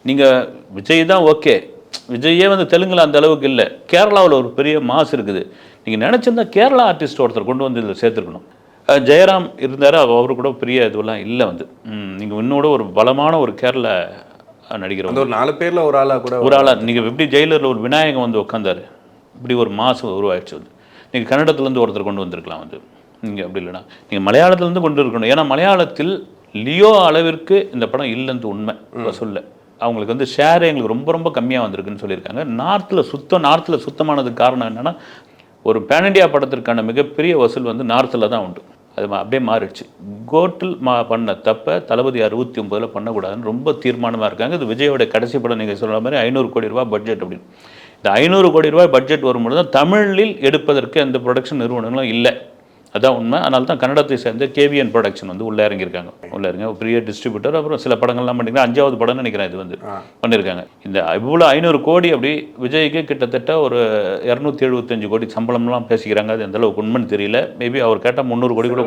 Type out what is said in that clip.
நீங்கள் விஜய் தான் ஓகே, விஜயே வந்து தெலுங்கில் அந்த அளவுக்கு இல்லை. கேரளாவில் ஒரு பெரிய மாஸ் இருக்குது. நீங்கள் நினச்சிருந்தா கேரளா ஆர்டிஸ்ட் ஒருத்தர் கொண்டு வந்து இதில் சேர்த்துருக்கணும். ஜெயராம் இருந்தார், அவரு கூட பெரிய இதுவெல்லாம் இல்லை வந்து. நீங்கள் இன்னோட ஒரு பலமான ஒரு கேரளா நடிகர் அந்த ஒரு 4 பேரில் ஒரு ஆளாக கூட ஒரு ஆளாக நீங்கள் எப்படி ஜெயிலரில் ஒரு விநாயகம் வந்து உட்காந்தாரு, இப்படி ஒரு மாசம் உருவாயிடுச்சு வந்து. நீங்கள் கன்னடத்துலேருந்து ஒருத்தர் கொண்டு வந்திருக்கலாம் வந்து. நீங்கள் அப்படி இல்லைனா நீங்கள் மலையாளத்துலேருந்து கொண்டு இருக்கணும். ஏன்னா மலையாளத்தில் லியோ அளவிற்கு இந்த படம் இல்லைன்னு உண்மை சொல்ல. அவங்களுக்கு வந்து ஷேர் எங்களுக்கு ரொம்ப ரொம்ப கம்மியாக வந்திருக்குன்னு சொல்லியிருக்காங்க. நார்த்தில் சுத்தமானதுக்கு காரணம் என்னென்னா, ஒரு பேன் இண்டியா படத்திற்கான மிகப்பெரிய வசூல் வந்து நார்த்தில் தான் உண்டு. அது அப்படியே மாறிடுச்சு. கோட்டில் பண்ண தப்பை தளபதி 69 பண்ணக்கூடாதுன்னு ரொம்ப தீர்மானமாக இருக்காங்க. இது விஜயோட கடைசி படம். நீங்கள் சொல்கிற மாதிரி 500 கோடி ரூபாய் பட்ஜெட் அப்படின்னு. இந்த 500 கோடி ரூபாய் பட்ஜெட் வரும்பொழுது தான் தமிழில் எடுப்பதற்கு எந்த ப்ரொடக்ஷன் நிறுவனங்களும் இல்லை. அதான் உண்மை. அதனால தான் கன்னடத்தை சேர்ந்த கேவிஎன் ப்ரொடக்ஷன் வந்து உள்ளே இறங்கியிருக்காங்க. ஒரு பெரிய டிஸ்ட்ரிபியூட்டர். அப்புறம் சில படங்கள்லாம் பண்ணியிருக்காங்க. 5வது படம்னு நினைக்கிறேன் இது வந்து பண்ணியிருக்காங்க. இந்த இவ்வளோ 500 கோடி அப்படி விஜய்க்கு கிட்டத்தட்ட ஒரு 275 கோடி சம்பளம்லாம் பேசிக்கிறாங்க. அது எந்த அளவுக்கு உண்மைன்னு தெரியல. மேபி அவர் கேட்டால் 300 கோடி கூட